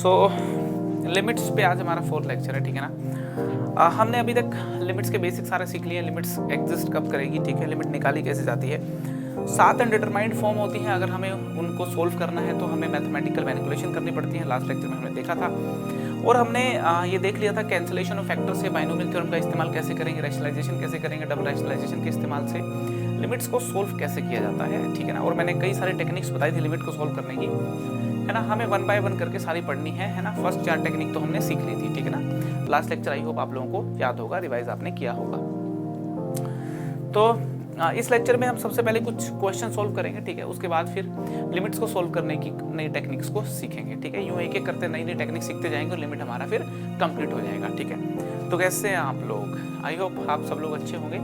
सो limits पे आज हमारा 4th लेक्चर है, ठीक है ना। हमने अभी तक लिमिट्स के बेसिक सारे सीख लिए। लिमिट्स एग्जिस्ट कब करेगी, ठीक है, लिमिट निकाली कैसे जाती है, 7 अनडिटरमाइंड फॉर्म होती हैं। अगर हमें उनको सोल्व करना है तो हमें मैथमेटिकल मैनिपुलेशन करनी पड़ती है। लास्ट लेक्चर में हमने देखा था और हमने ये देख लिया था कैंसिलेशन ऑफ फैक्टर से बाइनोमियल थ्योरम का इस्तेमाल कैसे करेंगे, रैशनलाइजेशन कैसे करेंगे, डबल रैशनलाइजेशन के इस्तेमाल से लिमिट्स को सोल्व कैसे किया जाता है, ठीक है ना। और मैंने कई सारी टेक्निक्स बताई थी लिमिट को सोल्व करने की, है ना। हमें 1 बाय 1 करके सारी पढ़नी है ना। फर्स्ट 4 टेक्निक तो हमने सीख ली थी, ठीक है ना। लास्ट लेक्चर आई होप आप लोगों को याद होगा, रिवाइज आपने किया होगा। तो इस लेक्चर में हम सबसे पहले कुछ क्वेश्चन सोल्व करेंगे, ठीक है। उसके बाद फिर लिमिट्स को सोल्व करने की नई टेक्निक्स को सीखेंगे, ठीक है। यूं एक एक करते नई नई टेक्निक सीखते जाएंगे और लिमिट हमारा फिर कंप्लीट हो जाएगा, ठीक है। तो कैसे हैं आप लोग? आई होप आप सब लोग अच्छे होंगे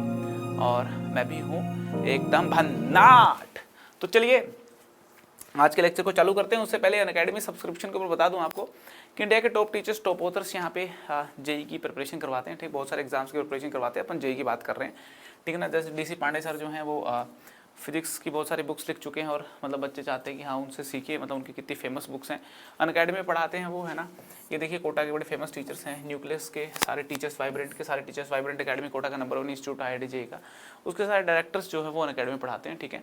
और मैं भी हूँ एकदम भन्नाट। तो चलिए आज के लेक्चर को चालू करते हैं। उससे पहले अनअकैडमी सब्सक्रिप्शन के ऊपर बता दूं आपको कि इंडिया के टॉप टीचर्स, टॉप ऑथर्स यहाँ पे जेई की प्रिपरेशन करवाते हैं, ठीक। बहुत सारे एग्जाम्स की प्रिपरेशन करवाते हैं। अपन जेई की बात कर रहे हैं, ठीक है ना। जैसे डीसी पांडे सर जो हैं वो फिजिक्स की बहुत सारी बुक्स लिख चुके हैं और मतलब बच्चे चाहते हैं कि हाँ उनसे सीखिए, मतलब उनकी कितनी फेमस बुक्स हैं। अनअकैडमी में पढ़ाते हैं वो, है ना। ये देखिए कोटा के बड़े फेमस टीचर्स हैं, न्यूक्लियस के सारे टीचर्स, वाइब्रेंट के सारे टीचर्स, वाइब्रेंट अकेडमी कोटा का नंबर 1 इंस्टीट्यूट IIT जेई का, उसके सारे डायरेक्टर्स जो है वो अनअकैडमी पढ़ाते हैं, ठीक है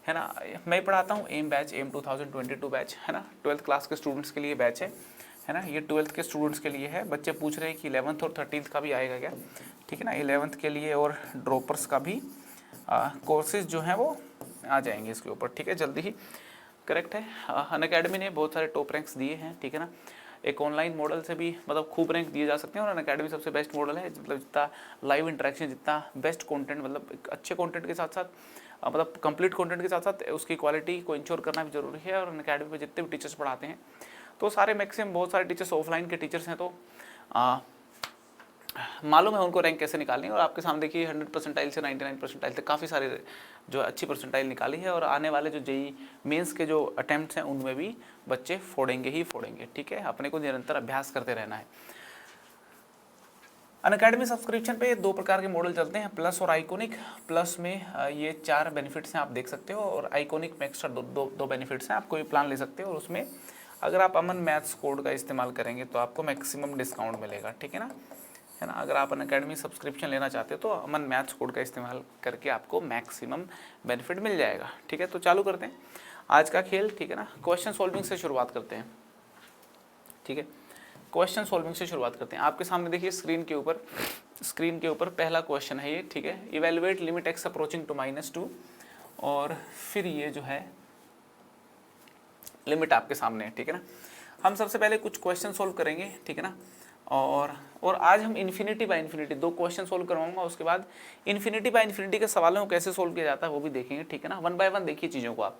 ना। मैं पढ़ाता हूँ एम बैच, एम 2022 बैच, है ना। 12th क्लास के स्टूडेंट्स के लिए बैच है ना। ये 12th के स्टूडेंट्स के लिए है। बच्चे पूछ रहे हैं कि 11th और 13th का भी आएगा क्या, ठीक है ना। 11th के लिए और ड्रॉपर्स का भी कोर्सेज जो हैं वो आ जाएंगे इसके ऊपर, ठीक है, जल्दी ही। करेक्ट है। अनअकैडमी ने बहुत सारे टॉप रैंक्स दिए हैं, ठीक है ना। एक ऑनलाइन मॉडल से भी मतलब खूब रैंक दिए जा सकते हैं और अनअकैडमी सबसे बेस्ट मॉडल है। मतलब जितना लाइव इंटरेक्शन, जितना बेस्ट कंटेंट, मतलब अच्छे कंटेंट के साथ साथ मतलब कंप्लीट कंटेंट के साथ साथ उसकी क्वालिटी को इंश्योर करना भी जरूरी है। और अनअकैडमी पे जितने भी टीचर्स पढ़ाते हैं तो सारे मैक्सिमम बहुत सारे टीचर्स ऑफलाइन के टीचर्स हैं, तो मालूम है उनको रैंक कैसे निकालनी है। और आपके सामने देखिए 100 परसेंटाइल से 99 परसेंटाइल तक काफ़ी सारे जो अच्छी परसेंटाइल निकाली है। और आने वाले जो जेई मेंस के जो अटेम्प्ट्स हैं उनमें भी बच्चे फोड़ेंगे ही फोड़ेंगे, ठीक है। अपने को निरंतर अभ्यास करते रहना है। अनअकैडमी सब्सक्रिप्शन पे 2 प्रकार के मॉडल चलते हैं, प्लस और आइकॉनिक। प्लस में ये 4 बेनिफिट्स हैं, आप देख सकते हो, और आइकॉनिक में एक्स्ट्रा दो बेनिफिट्स हैं। आप कोई प्लान ले सकते हो और उसमें अगर आप अमन मैथ्स कोड का इस्तेमाल करेंगे तो आपको मैक्सिमम डिस्काउंट मिलेगा, ठीक है ना, है ना। अगर आप अनअकैडमी सब्सक्रिप्शन लेना चाहते हो तो अमन मैथ्स कोड का इस्तेमाल करके आपको मैक्सिमम बेनिफिट मिल जाएगा, ठीक है। तो चालू करते हैं आज का खेल, ठीक है ना। क्वेश्चन सॉल्विंग से शुरुआत करते हैं, ठीक है। क्वेश्चन सॉल्विंग से शुरुआत करते हैं। आपके सामने देखिए स्क्रीन के ऊपर पहला क्वेश्चन है ये, ठीक है। Evaluate limit x approaching to -2, और फिर ये जो है लिमिट आपके सामने है, ठीक है ना। हम सबसे पहले कुछ क्वेश्चन सोल्व करेंगे, ठीक है ना। और आज हम infinity by infinity 2 question solve करवाऊंगा। उसके बाद इन्फिनिटी बाय इन्फिनिटी के सवालों को कैसे सोल्व किया जाता है वो भी देखेंगे, ठीक है ना। 1 बाय 1 देखिए चीज़ों को आप।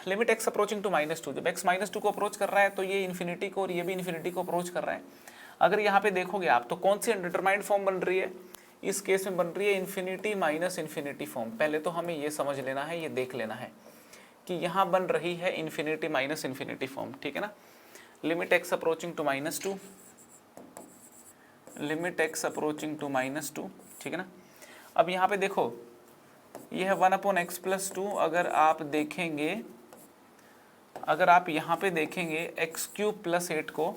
लिमिट x अप्रोचिंग टू -2, जब x -2 को अप्रोच कर रहा है तो ये इन्फिनिटी को और ये भी इन्फिनिटी को अप्रोच कर रहा है। अगर यहाँ पे देखोगे आप तो कौन सी अनडिटरमाइंड फॉर्म बन रही है, इस केस में बन रही है इन्फिनिटी माइनस इन्फिनिटी फॉर्म। पहले तो हमें ये समझ लेना है, ये देख लेना है कि यहाँ बन रही है इन्फिनिटी माइनस इन्फिनिटी फॉर्म, ठीक है ना। Limit x approaching to -2, limit x approaching to -2, ठीक है ना। अब यहाँ पे देखो ये है 1/x+2। अगर आप देखेंगे, अगर आप यहाँ पे देखेंगे x³ + 8 को,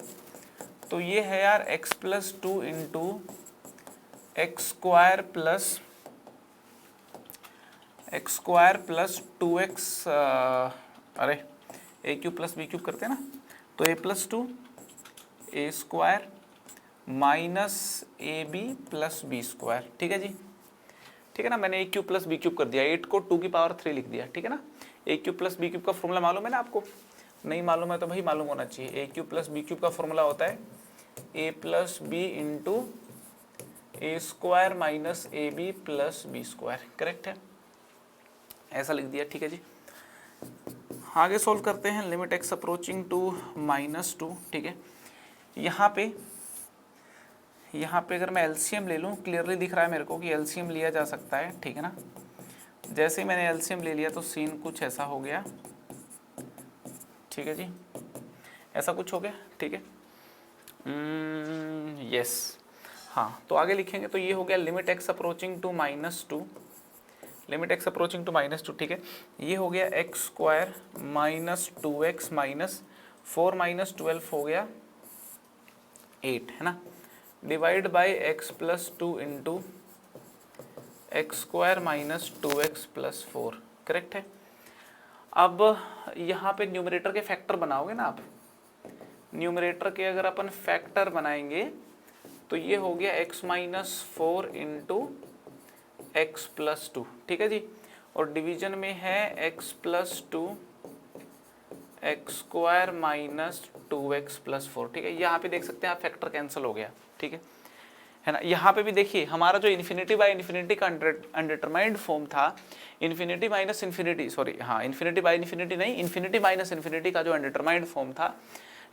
तो ये है यार x+2 into x² plus 2x, अरे a³ + b³ करते हैं ना, तो a+2 a² minus ab + b², ठीक है जी, ठीक है ना। मैंने a³ + b³ कर दिया, 8 को 2 की पावर 3 लिख दिया, ठीक है ना। a³ + b³ का फॉर्मूला मालूम है ना आपको? नहीं मालूम है तो भाई मालूम होना चाहिए। a³ + b³ का फॉर्मूला होता है a + b into a² minus ab + b², correct है, ऐसा लिख दिया, ठीक है जी। आगे सोल्व करते हैं। लिमिट x अप्रोचिंग टू -2, ठीक है। यहाँ पे अगर मैं एलसीएम ले लूँ, क्लियरली दिख रहा है मेरे को कि एलसीएम लिया जा सकता है, ठीक है ना। जैसे ही मैंने एलसीएम ले लिया तो सीन कुछ ऐसा हो गया, ठीक है जी, ऐसा कुछ हो गया, ठीक है। यस, हाँ, तो आगे लिखेंगे तो ये हो गया limit x approaching to -2, limit x approaching to -2, ठीक है। ये हो गया x² - 2x - 4 माइनस 12 हो गया 8, है ना, divide by x plus 2 into x square minus 2x plus 4, correct है। अब यहाँ पे न्यूमरेटर के फैक्टर बनाओगे ना आप, न्यूमरेटर के अगर अपन फैक्टर बनाएंगे तो ये हो गया x minus 4 into x plus 2, ठीक है जी, और डिवीजन में है x plus 2 x square minus 2x plus 4, ठीक है। यहाँ पे देख सकते हैं आप फैक्टर कैंसिल हो गया, ठीक है ना। यहाँ पे भी देखिए हमारा जो इन्फिनिटी बाय इन्फिनिटी का अनडिटरमाइंड फॉर्म था, इन्फिनिटी माइनस इन्फिनिटी, सॉरी हाँ, इन्फिनिटी बाय इन्फिनिटी नहीं, इन्फिनिटी माइनस इन्फिनिटी का जो अनडिटरमाइंड फॉर्म था,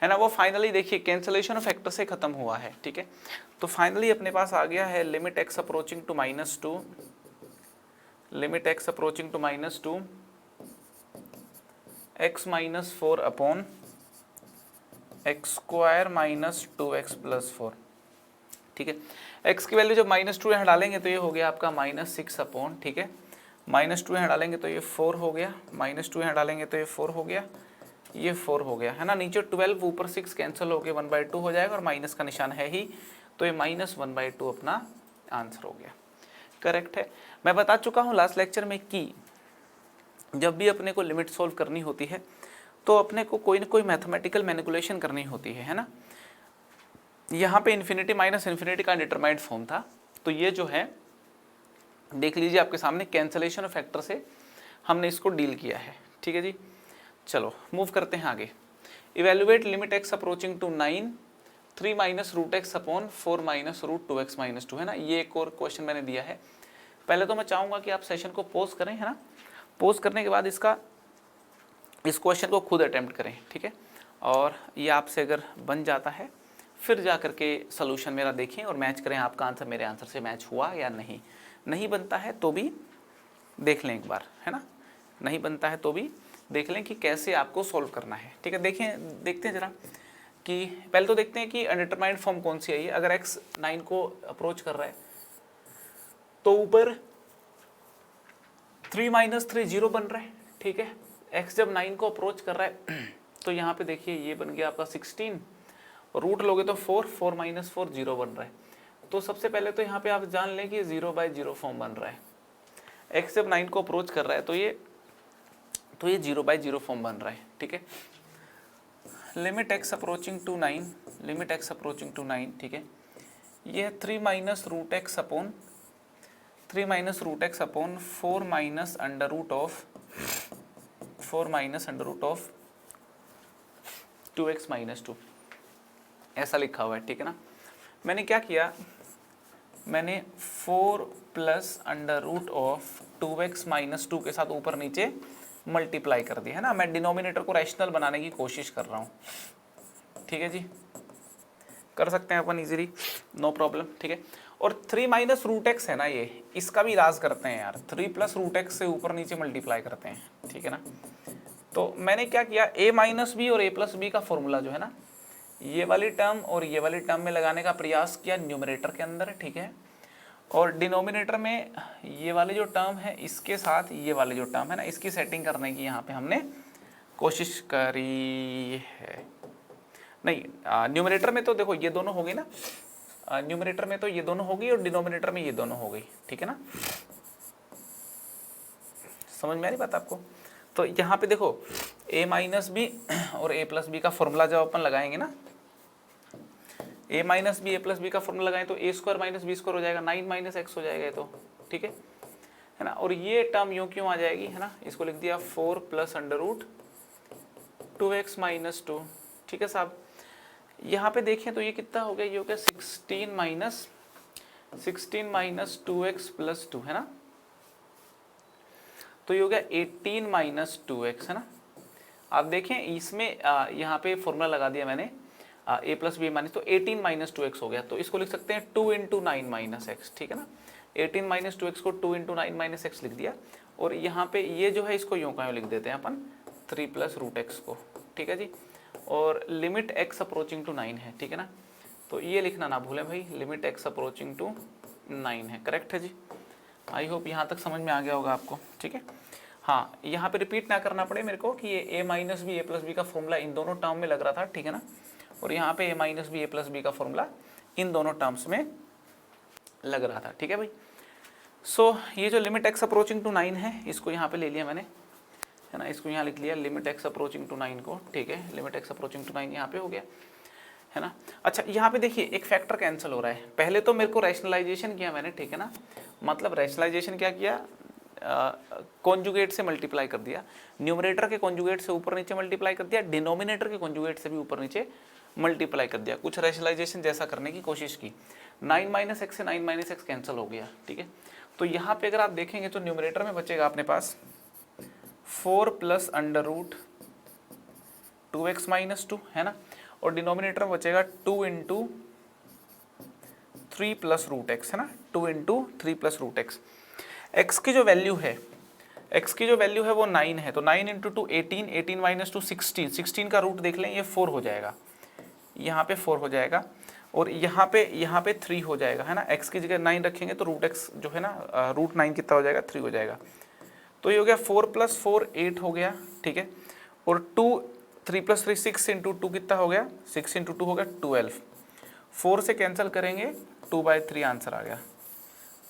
है ना, वो फाइनली देखिए कैंसिलेशन ऑफ फैक्टर से खत्म हुआ है, ठीक है। तो फाइनली अपने पास आ गया है limit x approaching to -2, limit x approaching to -2 x minus 4 upon x square minus 2x plus 4, ठीक है। x की वैल्यू जब -2 यहाँ डालेंगे तो ये हो गया आपका -6 अपॉन, ठीक है, -2 यहाँ डालेंगे तो ये 4 हो गया, -2 यहाँ डालेंगे तो ये 4 हो गया, ये 4 हो गया, है ना। नीचे 12 ऊपर 6 कैंसिल होके 1/2 हो जाएगा और माइनस का निशान है ही, तो ये -1/2 अपना आंसर हो गया, करेक्ट है। मैं बता चुका हूँ लास्ट लेक्चर में कि जब भी अपने को लिमिट सॉल्व करनी होती है तो अपने को कोई ना कोई मैथमेटिकल मैनिपुलेशन करनी होती है ना। यहाँ पे इन्फिनिटी माइनस इन्फिनिटी का डिटरमाइंड फॉर्म था, तो ये जो है देख लीजिए आपके सामने कैंसलेशन ऑफ फैक्टर से हमने इसको डील किया है, ठीक है जी। चलो मूव करते हैं आगे। Evaluate limit x approaching to 9 3 minus root x upon 4 minus root 2x minus 2, है ना। ये एक और क्वेश्चन मैंने दिया है। पहले तो मैं चाहूँगा कि आप सेशन को पॉज करें, है ना, पॉज करने के बाद इस क्वेश्चन को खुद अटेम्प्ट करें, ठीक है, और ये आपसे अगर बन जाता है फिर जा करके सोल्यूशन मेरा देखें और मैच करें आपका आंसर मेरे आंसर से मैच हुआ या नहीं। नहीं बनता है तो भी देख लें एक बार, है ना, नहीं बनता है तो भी देख लें कि कैसे आपको सॉल्व करना है, ठीक है। देखते हैं जरा कि पहले तो देखते हैं कि अनडिटरमाइंड फॉर्म कौन सी आई है। अगर x 9 को अप्रोच कर रहा है तो ऊपर 3 माइनस 3 0 बन रहा है, ठीक है। x जब 9 को अप्रोच कर रहा है तो यहाँ पे देखिए ये बन गया आपका 16, और रूट लोगे तो 4 माइनस 4 0 बन रहा है। तो सबसे पहले तो यहाँ पे आप जान लें कि 0/0 फॉर्म बन रहा है। x जब 9 को अप्रोच कर रहा है तो ये 0/0 फॉर्म बन रहा है, ठीक है। Limit x approaching to 9, limit x approaching to 9, ठीक है, ये 3 minus root x upon 4 minus under root of 2x minus 2, ऐसा लिखा हुआ है, ठीक है ना। मैंने क्या किया, मैंने 4 plus under root of 2x minus 2 के साथ ऊपर नीचे मल्टीप्लाई कर दिया, है ना। मैं डिनोमिनेटर को रैशनल बनाने की कोशिश कर रहा हूँ, ठीक है जी, कर सकते हैं अपन इजीली, नो प्रॉब्लम, ठीक है। और 3 माइनस रूट एक्स है ना, ये इसका भी इलाज करते हैं यार, 3 प्लस रूट एक्स से ऊपर नीचे मल्टीप्लाई करते हैं, ठीक है ना। तो मैंने क्या किया, a माइनस बी और a प्लस बी का फॉर्मूला जो है ना, ये वाली टर्म और ये वाली टर्म में लगाने का प्रयास किया न्यूमरेटर के अंदर, ठीक है, और डिनोमिनेटर में ये वाली जो टर्म है इसके साथ ये वाली जो टर्म है ना, इसकी सेटिंग करने की यहाँ पे हमने कोशिश करी है। नहीं, न्यूमरेटर में तो देखो ये दोनों हो गई ना, न्यूमरेटर में तो ये दोनों हो गई और डिनोमिनेटर में ये दोनों हो गई, ठीक है ना। समझ में आ रही बात आपको। तो यहाँ पे देखो a माइनस बी और a प्लस बी का फॉर्मूला जब अपन लगाएंगे ना, a minus b a plus b का फॉर्मूला लगाएं तो a square minus b square हो जाएगा, 9 माइनस एक्स हो जाएगा, तो ठीक है ना। और ये टर्म यूँ क्यों आ जाएगी, है ना, इसको लिख दिया 4 plus under root 2x minus 2, ठीक है साहब। यहाँ पे देखें तो ये कितना हो गया, ये हो गया 16 माइनस 2x प्लस 2, है ना, तो ये हो गया 18 माइनस 2x, है ना। आप देखें इसमें यहाँ पे फॉर्मूला लगा दिया मैंने a प्लस बी माइनस, तो 18 माइनस 2x हो गया, तो इसको लिख सकते हैं 2 इंटू 9 माइनस एक्स, ठीक है ना। 18 माइनस 2x को 2 इंटू 9 माइनस एक्स लिख दिया, और यहाँ पे ये जो है इसको यूँ का यूँ लिख देते हैं अपन 3 प्लस रूट एक्स को, ठीक है जी। और लिमिट x अप्रोचिंग टू 9 है, ठीक है ना, तो ये लिखना ना भूलें भाई, लिमिट x अप्रोचिंग टू 9 है, करेक्ट है जी। आई होप यहाँ तक समझ में आ गया होगा आपको, ठीक है। हाँ, यहाँ पे रिपीट ना करना पड़े मेरे को कि ये ए minus b a plus b का फॉर्मूला इन दोनों टर्म में लग रहा था, ठीक है ना, और यहाँ पे ए minus b a plus b का फॉर्मूला इन दोनों टर्म्स में लग रहा था, ठीक है भाई। सो ये जो लिमिट एक्स अप्रोचिंग टू 9 है, इसको यहाँ पे ले लिया मैंने, है ना, इसको यहाँ लिख लिया लिमिट एक्स अप्रोचिंग टू 9 को, ठीक है, लिमिट एक्स अप्रोचिंग टू 9 यहाँ पे हो गया, है ना। अच्छा, यहाँ पे देखिए एक फैक्टर कैंसिल हो रहा है। पहले तो मेरे को रैशनलाइजेशन किया मैंने, ठीक है ना, मतलब रैशनलाइजेशन क्या किया, कॉन्जुगेट से मल्टीप्लाई कर दिया, न्यूमरेटर के कॉन्जुगेट से ऊपर नीचे मल्टीप्लाई कर दिया, डिनोमिनेटर के कॉन्जुगेट से भी ऊपर नीचे मल्टीप्लाई कर दिया, कुछ रैशनलाइजेशन जैसा करने की कोशिश की। 9 माइनस एक्स से 9 माइनस एक्स कैंसिल हो गया, ठीक है। तो यहाँ पे अगर आप देखेंगे तो न्यूमरेटर में बचेगा अपने पास 4 plus under root 2x minus 2, है ना, और डिनोमिनेटर में बचेगा 2 इंटू 3 प्लस रूट एक्स, है ना, 2 into 3 plus root x. X की जो वैल्यू है, एक्स की जो वैल्यू है वो 9 है, तो 9 इंटू 2 18, 18 माइनस 2 16, 16 का रूट देख लें, ये 4 हो जाएगा, यहाँ पे 4 हो जाएगा, और यहाँ पे 3 हो जाएगा, है ना। एक्स की जगह 9 रखेंगे तो रूट एक्स जो है ना, रूट 9 कितना हो जाएगा, 3 हो जाएगा। तो ये हो गया 4 प्लस 4 8 हो गया, ठीक है, और 2 3 प्लस 3 6 इंटू 2 कितना हो गया, 6 इंटू 2 हो गया 12। 4 से कैंसिल करेंगे 2/3 आंसर आ गया।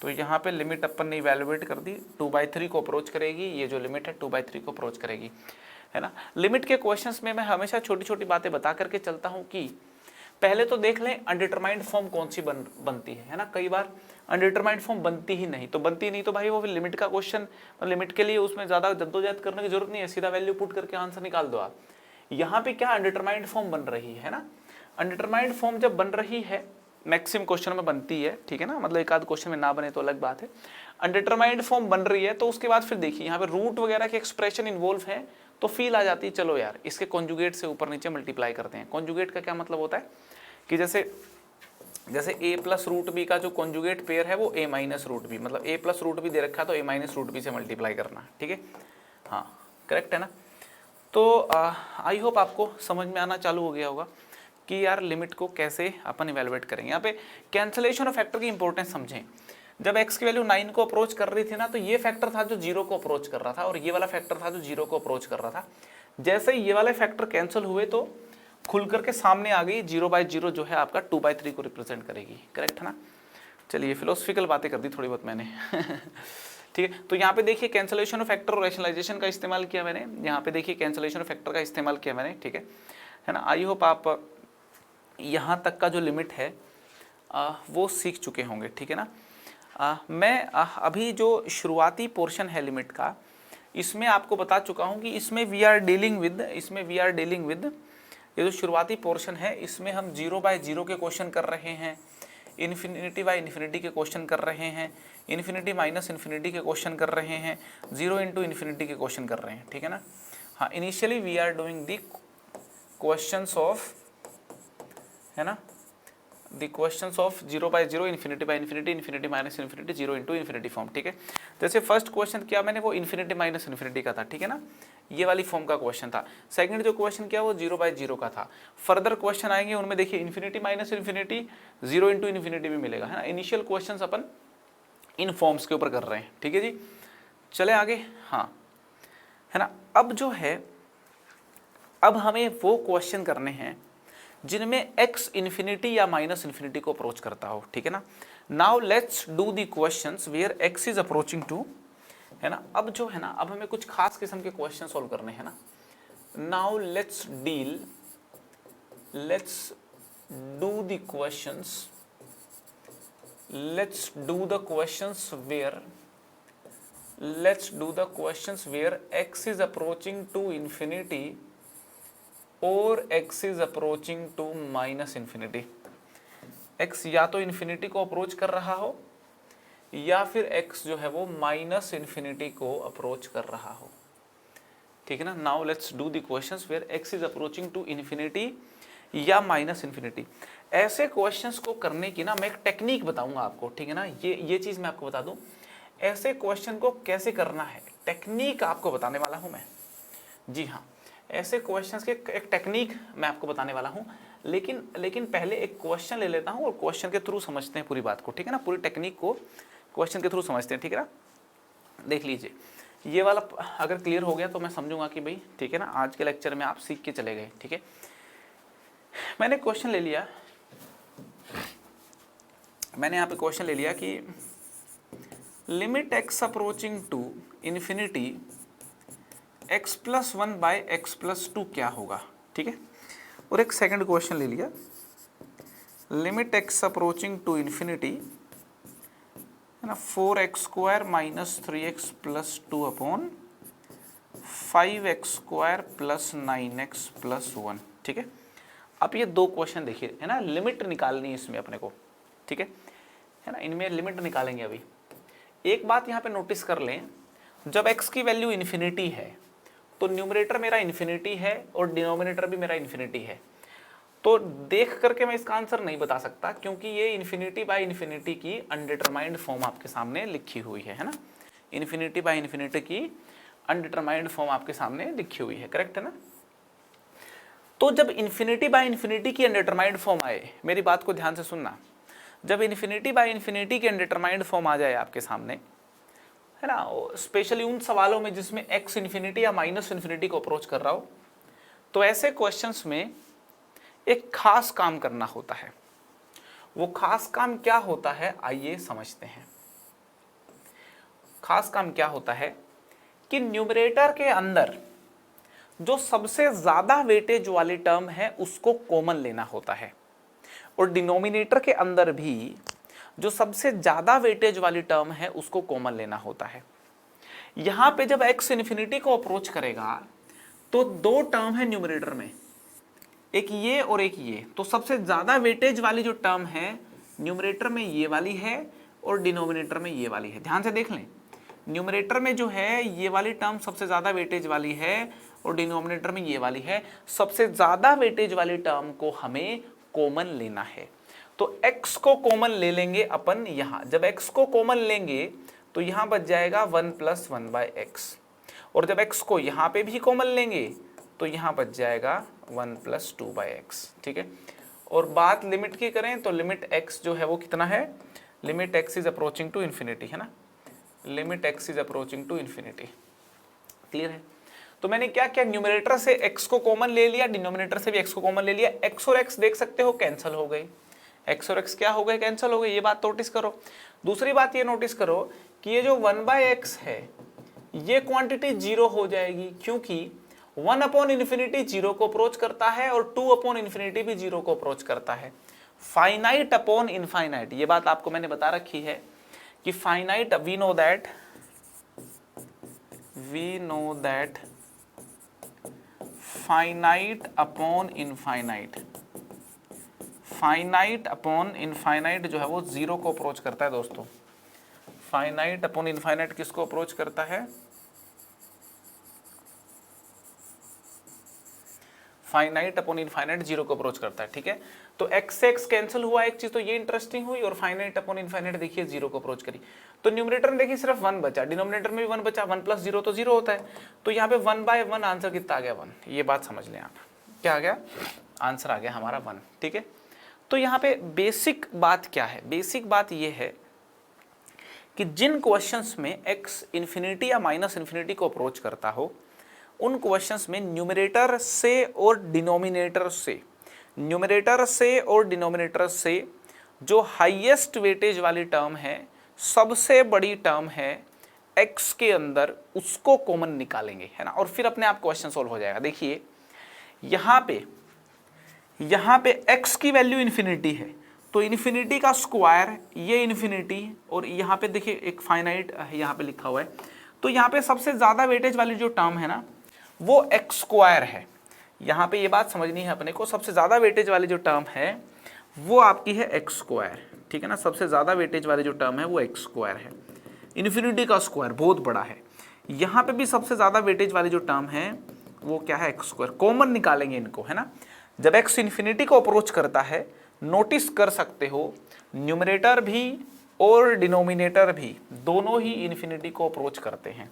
तो यहाँ पे लिमिट अपन ने इवेलुएट कर दी, 2/3 को अप्रोच करेगी, ये जो लिमिट है 2/3 को अप्रोच करेगी, है ना। लिमिट के क्वेश्चंस में मैं हमेशा छोटी छोटी बातें बता करके चलता हूँ कि पहले तो देख लें अनडिटरमाइंड फॉर्म कौन सी बनती है ना। कई बार अनडिटरमाइंड फॉर्म बनती ही नहीं, तो बनती नहीं तो भाई वो लिमिट का क्वेश्चन, लिमिट के लिए उसमें ज़्यादा जद्दोजहद करने की जरूरत नहीं है, सीधा वैल्यू पुट करके आंसर निकाल दो आप। यहाँ पे क्या अनडिटरमाइंड फॉर्म बन रही है ना, अनडिटरमाइंड फॉर्म जब बन रही है, मैक्सिमम क्वेश्चन में बनती है, ठीक है ना, मतलब एक आध क्वेश्चन में ना बने तो अलग बात है। अनडिटरमाइंड फॉर्म बन रही है तो उसके बाद फिर देखिए यहाँ पे रूट वगैरह के एक्सप्रेशन इन्वॉल्व है, तो फील आ जाती है, चलो यार इसके कॉन्जुगेट से ऊपर नीचे मल्टीप्लाई करते हैं। कॉन्जुगेट का क्या मतलब होता है कि जैसे a प्लस रूट बी का जो कॉन्जुगेट पेयर है वो a माइनस रूट बी, मतलब a प्लस रूट बी दे रखा है तो a माइनस रूट बी से मल्टीप्लाई करना, ठीक है, हाँ करेक्ट है ना। तो आई होप आपको समझ में आना चालू हो गया होगा कि यार लिमिट को कैसे अपन इवेलुएट करेंगे। यहाँ पे कैंसलेशन ऑफ फैक्टर की इंपॉर्टेंस समझें। जब x की वैल्यू 9 को अप्रोच कर रही थी ना, तो ये फैक्टर था जो 0 को अप्रोच कर रहा था, और ये वाला फैक्टर था जो 0 को अप्रोच कर रहा था। जैसे ही ये वाले फैक्टर कैंसिल हुए तो खुल करके सामने आ गई 0/0 जो है आपका 2/3 को रिप्रेजेंट करेगी, करेक्ट है ना। चलिए फिलोसफिकल बातें कर दी थोड़ी बहुत मैंने ठीक है। तो यहाँ पे देखिए कैंसलेशन ऑफ फैक्टर और रैशनलाइजेशन का इस्तेमाल किया मैंने, यहाँ पे देखिए कैंसलेशन ऑफ फैक्टर का इस्तेमाल किया मैंने, ठीक है ना। आई होप आप यहाँ तक का जो लिमिट है वो सीख चुके होंगे, ठीक है ना। मैं अभी जो शुरुआती पोर्शन है लिमिट का, इसमें आपको बता चुका हूँ कि इसमें वी आर डीलिंग विद ये जो शुरुआती पोर्शन है, इसमें हम 0/0 के क्वेश्चन कर रहे हैं, इन्फिनिटी बाय इन्फिनिटी के क्वेश्चन कर रहे हैं, इन्फिनिटी माइनस इन्फिनिटी के क्वेश्चन कर रहे हैं, 0 इंटू इन्फिनिटी के क्वेश्चन कर रहे हैं, ठीक है ना। हाँ, initially we are doing the questions of, है ना, the questions of 0/0, infinity by infinity, infinity minus infinity, 0 into infinity form, ठीक है। जैसे फर्स्ट क्वेश्चन किया मैंने वो इन्फिनिटी माइनस इन्फिनिटी का था, ठीक है ना, ये वाली फॉर्म का क्वेश्चन था। सेकंड जो क्वेश्चन किया वो 0/0 का था। फर्दर क्वेश्चन आएंगे उनमें देखिए infinity minus infinity, 0 into infinity भी मिलेगा, है ना। इनिशियल क्वेश्चन अपन इन फॉर्म्स के ऊपर कर रहे हैं, ठीक है जी। चले आगे, हाँ, है ना। अब जो है, अब हमें वो क्वेश्चन करने हैं जिनमें x इन्फिनिटी या माइनस इन्फिनिटी को अप्रोच करता हो, ठीक है ना। Now let's do the questions where x is approaching to, है ना। अब जो है ना, अब हमें कुछ खास किस्म के क्वेश्चन सॉल्व करने हैं ना। Now let's do the questions, let's do the questions where x is approaching to infinity और x is approaching to minus infinity. x या तो इन्फिनिटी को अप्रोच कर रहा हो या फिर x जो है वो माइनस इन्फिनिटी को अप्रोच कर रहा हो, ठीक है ना। Now let's do the questions where x is approaching to infinity या माइनस इन्फिनिटी। ऐसे क्वेश्चंस को करने की ना मैं एक टेक्निक बताऊंगा आपको, ठीक है ना। ये चीज मैं आपको बता दूं, ऐसे क्वेश्चन को कैसे करना है, टेक्निक आपको बताने वाला हूं मैं। जी हाँ, ऐसे क्वेश्चंस के एक टेक्निक मैं आपको बताने वाला हूं, लेकिन पहले एक क्वेश्चन ले लेता हूं और क्वेश्चन के थ्रू समझते हैं पूरी बात को, ठीक है ना। पूरी टेक्निक को क्वेश्चन के थ्रू समझते हैं, ठीक है ना। देख लीजिए, ये वाला अगर क्लियर हो गया तो मैं समझूंगा कि भाई ठीक है ना, आज के लेक्चर में आप सीख के चले गए। ठीक है, मैंने क्वेश्चन ले लिया, मैंने यहाँ पे क्वेश्चन ले लिया कि limit x approaching to infinity x plus one by x plus two क्या होगा। ठीक है, और एक सेकंड क्वेश्चन ले लिया, limit x approaching to infinity है ना 4x square minus 3x plus two upon 5x square plus 9x plus 1। ठीक है, अब ये दो क्वेश्चन देखिए है ना, लिमिट निकालनी है इसमें अपने को। ठीक है ना, इनमें लिमिट निकालेंगे अभी। एक बात यहाँ पे नोटिस कर लें, जब x की वैल्यू इन्फिनिटी है तो न्यूमरेटर मेरा इन्फिनिटी है और डिनोमिनेटर भी मेरा इन्फिनिटी है। तो देख करके मैं इसका आंसर नहीं बता सकता, क्योंकि ये इन्फिनिटी बाय इन्फिनिटी की अनडिटरमाइंड फॉर्म आपके सामने लिखी हुई है ना, इन्फिनिटी बाय इन्फिनिटी की अनडिटरमाइंड फॉर्म आपके सामने लिखी हुई है, करेक्ट है ना। तो जब इन्फिनिटी बाय इन्फिनिटी की अनडिटरमाइंड फॉर्म आए, मेरी बात को ध्यान से सुनना, जब इन्फिनिटी बाय इन्फिनिटी की अनडिटरमाइंड फॉर्म आ जाए आपके सामने है ना, स्पेशली उन सवालों में जिसमें एक्स इन्फिनिटी या माइनस इन्फिनिटी को अप्रोच कर रहा हो, तो ऐसे क्वेश्चंस में एक खास काम करना होता है। वो खास काम क्या होता है आइए समझते हैं। खास काम क्या होता है कि न्यूमरेटर के अंदर जो सबसे ज्यादा वेटेज वाली टर्म है उसको कॉमन लेना होता है, और डिनोमिनेटर के अंदर भी जो सबसे ज्यादा वेटेज वाली टर्म है उसको कॉमन लेना होता है। यहां पे जब x इन्फिनिटी को अप्रोच करेगा तो दो टर्म है न्यूमरेटर में, एक ये और एक ये। तो सबसे ज्यादा वेटेज वाली जो टर्म है न्यूमरेटर में ये वाली है और डिनोमिनेटर में ये वाली है। ध्यान से देख लें, न्यूमरेटर में जो है ये वाली टर्म सबसे ज्यादा वेटेज वाली है और डिनोमिनेटर में ये वाली है। सबसे ज्यादा वेटेज वाली टर्म को हमें कॉमन लेना है, तो x को कॉमन ले लेंगे अपन यहां। जब x को कॉमन लेंगे तो यहां बच जाएगा 1 प्लस 1 बाय एक्स, और जब x को यहां पे भी कॉमन लेंगे तो यहां बच जाएगा 1 प्लस 2 बाय एक्स। ठीक है, और बात लिमिट की करें तो लिमिट x जो है वो कितना है, limit x is approaching to infinity है ना, limit x is approaching to infinity. Clear है। तो मैंने क्या किया, न्यूमरेटर से x को कॉमन ले लिया, डिनोमिनेटर से भी x को कॉमन ले लिया। x और x देख सकते हो कैंसिल हो गए, x और x क्या हो गए, कैंसिल हो गए। ये बात नोटिस करो। दूसरी बात ये नोटिस करो कि ये जो 1/x है ये क्वांटिटी 0 हो जाएगी, क्योंकि 1 अपॉन इन्फिनिटी 0 को अप्रोच करता है और 2 अपॉन इन्फिनिटी भी 0 को अप्रोच करता है। फाइनाइट अपॉन इनफाइनाइट, ये बात आपको मैंने बता रखी है कि finite, we know that finite upon infinite, finite upon infinite जो है वो 0 को अप्रोच करता है दोस्तों। फाइनाइट अपॉन इनफाइनाइट किसको अप्रोच करता है, फाइनाइट अपॉन इनफाइनाइट 0 को अप्रोच करता है। ठीक है, तो x से x कैंसिल हुआ एक चीज, तो ये इंटरेस्टिंग हुई, और फाइनाइट अपॉन इनफाइनाइट देखिए 0 को अप्रोच करी। तो न्यूमरेटर में देखिए सिर्फ 1 बचा, डिनोमिनेटर में भी 1 बचा, 1 प्लस 0 तो 0 होता है। तो यहाँ पे 1/1 आंसर कितना आ गया, 1। ये बात समझ लें आप, क्या आ गया, आंसर आ गया हमारा 1। ठीक है, तो यहाँ पे बेसिक बात क्या है, बेसिक बात ये है कि जिन क्वेश्चंस में x इन्फिनिटी या माइनस इन्फिनिटी को अप्रोच करता हो, उन क्वेश्चंस में न्यूमरेटर से और डिनोमिनेटर से, न्यूमरेटर से और डिनोमिनेटर से जो हाईएस्ट वेटेज वाली टर्म है, सबसे बड़ी टर्म है x के अंदर, उसको कॉमन निकालेंगे है ना, और फिर अपने आप क्वेश्चन सोल्व हो जाएगा। देखिए यहाँ पे x की वैल्यू इन्फिनिटी है, तो इन्फिनिटी का स्क्वायर ये इन्फिनिटी, और यहाँ पे देखिए एक फाइनाइट यहाँ पे लिखा हुआ है, तो यहाँ पे सबसे ज्यादा वेटेज वाली जो टर्म है ना वो एक्स स्क्वायर है। यहाँ पे ये बात समझनी है अपने को, सबसे ज्यादा वेटेज वाली जो टर्म है वो आपकी है एक्स स्क्वायर। ठीक है ना, सबसे ज्यादा वेटेज वाली जो टर्म है वो एक्स स्क्वायर है, इन्फिनिटी का स्क्वायर बहुत बड़ा है। यहाँ पे भी सबसे ज्यादा वेटेज वाली जो टर्म है वो क्या है, एक्स स्क्वायर। कॉमन निकालेंगे इनको है ना। जब एक्स इन्फिनिटी को अप्रोच करता है, नोटिस कर सकते हो न्यूमरेटर भी और डिनोमिनेटर भी दोनों ही इन्फिनिटी को अप्रोच करते हैं,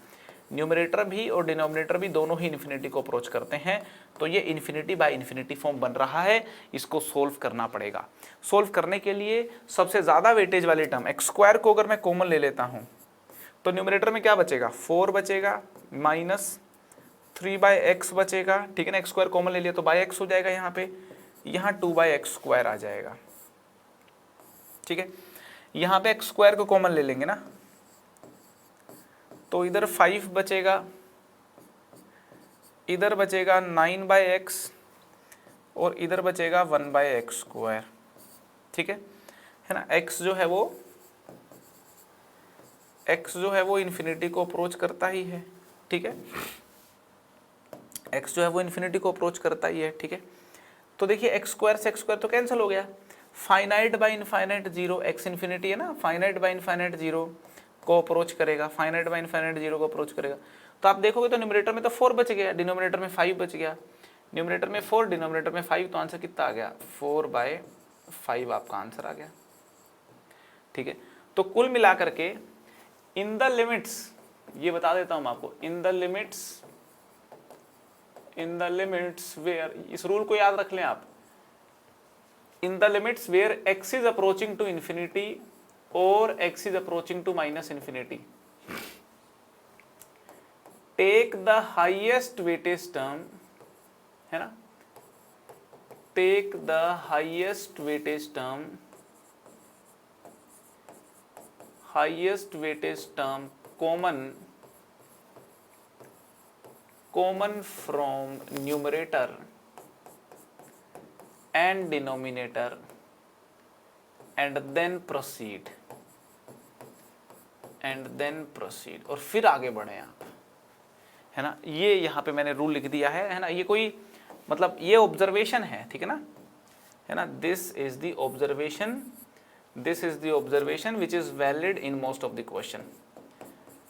न्यूमरेटर भी और डिनोमिनेटर भी दोनों ही इन्फिनिटी को अप्रोच करते हैं। तो ये इन्फिनिटी बाय इन्फिनिटी फॉर्म बन रहा है, इसको सोल्व करना पड़ेगा। सोल्व करने के लिए सबसे ज़्यादा वेटेज वाली टर्म एक्स स्क्वायर को अगर मैं कॉमन ले लेता हूँ तो न्यूमरेटर में क्या बचेगा, 4 बचेगा माइनस 3/x बचेगा, ठीक है ना, x² कॉमन ले लिया तो बाई एक्स हो जाएगा यहाँ पे, यहाँ 2/x² आ जाएगा, ठीक है। यहाँ पे x² को कॉमन ले लेंगे ना, तो इधर 5 बचेगा, इधर बचेगा 9/x और इधर बचेगा 1/x², ठीक है ना। x जो है वो इन्फिनिटी को अप्रोच करता ही है, ठीक है, x जो है वो इन्फिनिटी को अप्रोच करता ही है, ठीक है। तो देखिए x² से x² तो कैंसिल हो गया, finite by infinite 0, x infinity है ना, फाइनाइट बाय इनफाइनाइट 0 को अप्रोच करेगा, फाइनाइट बाय इनफाइनाइट 0 को अप्रोच करेगा। तो आप देखोगे तो न्यूमरेटर में तो 4 बच गया, डिनोमिनेटर में 5 बच गया, न्यूमरेटर में 4 डिनोमिनेटर में 5, तो आंसर कितना आ गया, 4/5 आपका आंसर आ गया, ठीक है। तो कुल मिला करके इन द लिमिट्स, ये बता देता हूं आपको, इन द लिमिट्स वेयर, इस रूल को याद रख लें आप, in the limits where x is approaching to infinity और x is approaching to minus infinity, take the highest weightage term, है ना, take the highest weightage term common from numerator and denominator and then proceed और फिर आगे बढ़े आप, है ना। ये यहाँ पे मैंने रूल लिख दिया है ना, ये कोई मतलब ये ऑब्जर्वेशन है, ठीक है ना, this is the observation which is valid in most of the question,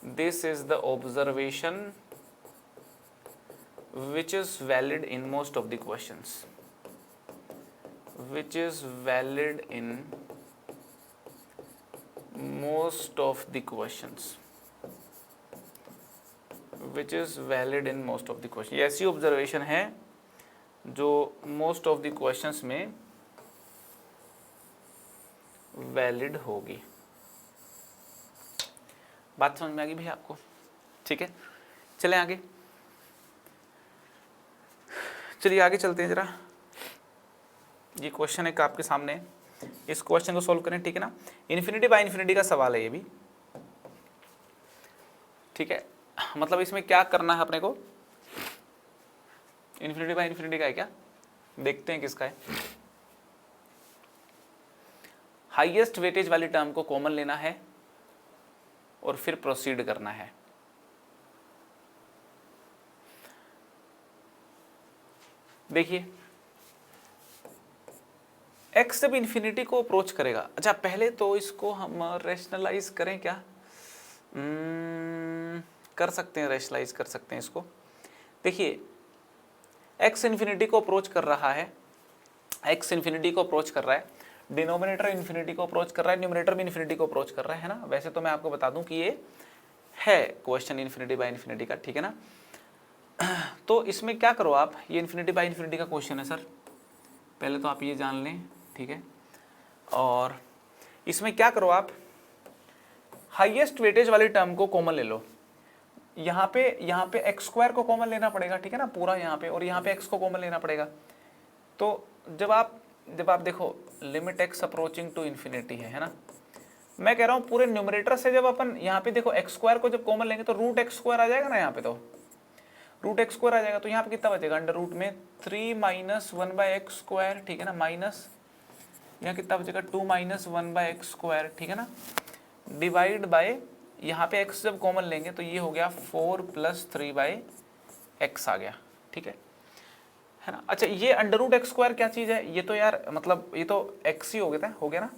this is the observation which is valid in most of the questions, which is valid in most of the questions, which is valid in most of the questions। ये ऐसी observation है जो most of the questions में valid होगी। बात समझ में आ गई भैया आपको, ठीक है। चलें आगे, चलिए आगे चलते हैं जरा। ये क्वेश्चन एक आपके सामने, इस क्वेश्चन को सॉल्व करें, ठीक है ना। इन्फिनिटी बाय इन्फिनिटी का सवाल है ये भी, ठीक है। मतलब इसमें क्या करना है अपने को, इन्फिनिटी बाय इन्फिनिटी का है क्या, देखते हैं किसका है। हाईएस्ट वेटेज वाली टर्म को कॉमन लेना है और फिर प्रोसीड करना है। देखिए x जब इन्फिनिटी को अप्रोच करेगा, अच्छा पहले तो इसको हम रैशनलाइज करें क्या, कर सकते हैं, रैशनलाइज कर सकते हैं इसको। देखिए x इन्फिनिटी को अप्रोच कर रहा है, x इन्फिनिटी को अप्रोच कर रहा है, डिनोमिनेटर इन्फिनिटी को अप्रोच कर रहा है, न्यूमरेटर भी इन्फिनिटी को अप्रोच कर रहा है ना। वैसे तो मैं आपको बता दूं कि ये है क्वेश्चन इन्फिनिटी बाय इन्फिनिटी का, ठीक है ना। तो इसमें क्या करो आप, ये इन्फिनिटी बाय इन्फिनिटी का क्वेश्चन है सर, पहले तो आप ये जान लें, ठीक है। और इसमें क्या करो आप, हाईएस्ट वेटेज वाली टर्म को कॉमन ले लो, यहाँ पे x² को कॉमन लेना पड़ेगा, ठीक है ना, पूरा यहाँ पे, और यहाँ पे x को कॉमन लेना पड़ेगा। तो जब आप देखो limit x approaching to infinity है ना, मैं कह रहा हूँ पूरे न्यूमरेटर से जब अपन यहाँ पे देखो x² को जब कॉमन लेंगे तो √x² आ जाएगा ना, यहाँ पे तो √x² आ जाएगा। तो यहाँ पे कितना बचेगा, अंडर रूट में 3 माइनस 1/x², ठीक है ना, माइनस यहाँ कितना बचेगा 2 माइनस 1/x², ठीक है ना, डिवाइड बाय यहाँ पे x जब कॉमन लेंगे तो ये हो गया 4 प्लस 3/x आ गया, ठीक है ना। अच्छा ये √x² क्या चीज़ है, ये तो यार मतलब ये तो x ही हो गया ना,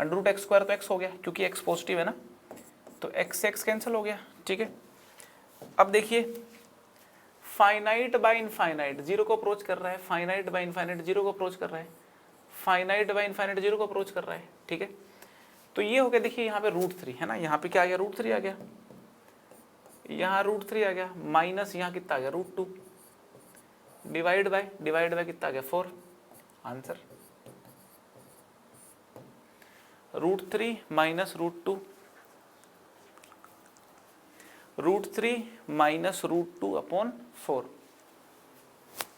√x² तो x हो गया क्योंकि x पॉजिटिव है ना, तो x से x कैंसिल हो गया, ठीक है। अब देखिए फाइनाइट बाय इनफाइनाइट 0 को अप्रोच कर रहा है, फाइनाइट बाय इनफाइनाइट 0 को अप्रोच कर रहा है, फाइनाइट बाय इनफाइनाइट 0 को अप्रोच कर रहा है, ठीक है। तो ये हो गया, देखिए यहाँ पे √3 है ना, यहाँ पे क्या आ गया, √3 आ गया, यहाँ √3 आ गया, माइनस यहाँ कितना आ गया √2, डिवाइड बाय कितना आ गया 4, answer √3 minus √2, √3 minus √2 upon 4,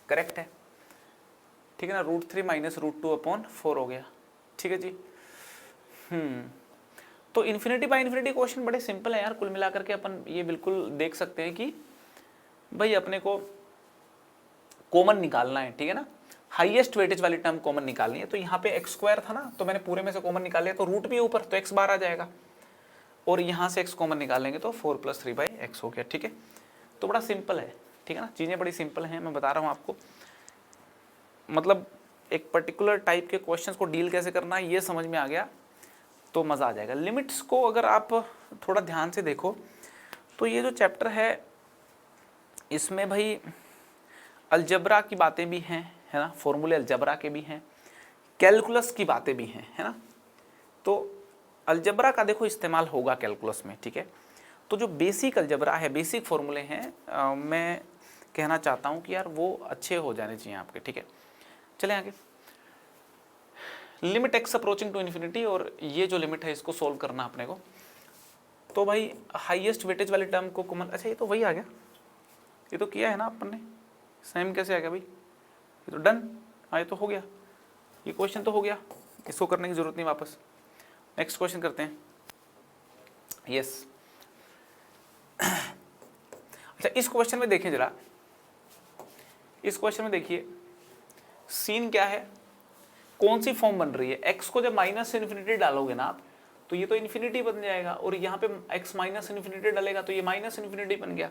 correct है, ठीक है ना। √3 माइनस √2 अपॉन 4 हो गया, ठीक है जी। तो इन्फिनिटी बाय इन्फिनिटी क्वेश्चन बड़े सिंपल है यार, कुल मिलाकर के अपन ये बिल्कुल देख सकते हैं कि भाई अपने को कॉमन निकालना है, ठीक है ना। हाईएस्ट वेटेज वाली टर्म कॉमन निकालनी है। तो यहाँ पे x² था ना, तो मैंने पूरे में से कॉमन निकाल लिया, तो रूट भी ऊपर, तो x बार आ जाएगा, और यहाँ से x कॉमन निकाल लेंगे तो 4 + 3/x हो गया, ठीक है। तो बड़ा सिंपल है, ठीक है ना, चीज़ें बड़ी सिंपल हैं, मैं बता रहा हूँ आपको। मतलब एक पर्टिकुलर टाइप के क्वेश्चंस को डील कैसे करना है ये समझ में आ गया तो मज़ा आ जाएगा। लिमिट्स को अगर आप थोड़ा ध्यान से देखो तो ये जो चैप्टर है इसमें भाई अलजबरा की बातें भी हैं, है ना, फॉर्मूले अलजबरा के भी हैं, कैलकुलस की बातें भी हैं, है ना। तो अलजबरा का देखो इस्तेमाल होगा कैलकुलस में, ठीक है। तो जो बेसिक अलजबरा है, बेसिक फॉर्मूले हैं, मैं कहना चाहता हूँ कि यार वो अच्छे हो जाने चाहिए आपके, ठीक है। चलें आगे। Limit x approaching to infinity, और ये जो लिमिट है इसको सोल्व करना अपने को। तो भाई हाईएस्ट वेटेज वाली टर्म को कॉमन, अच्छा ये तो वही आ गया, ये तो किया है ना अपन ने, सेम कैसे आ गया भाई, ये तो डन, हाँ ये तो हो गया, ये क्वेश्चन तो हो गया, इसको करने की जरूरत नहीं वापस। नेक्स्ट क्वेश्चन करते हैं। यस अच्छा इस क्वेश्चन में देखिए जरा, इस क्वेश्चन में देखिए सीन क्या है, कौन सी फॉर्म बन रही है। x को जब माइनस से इन्फिनिटी डालोगे ना आप तो ये तो इन्फिनिटी बन जाएगा, और यहाँ पे x माइनस इन्फिनिटी डालेगा तो ये माइनस इन्फिनिटी बन गया।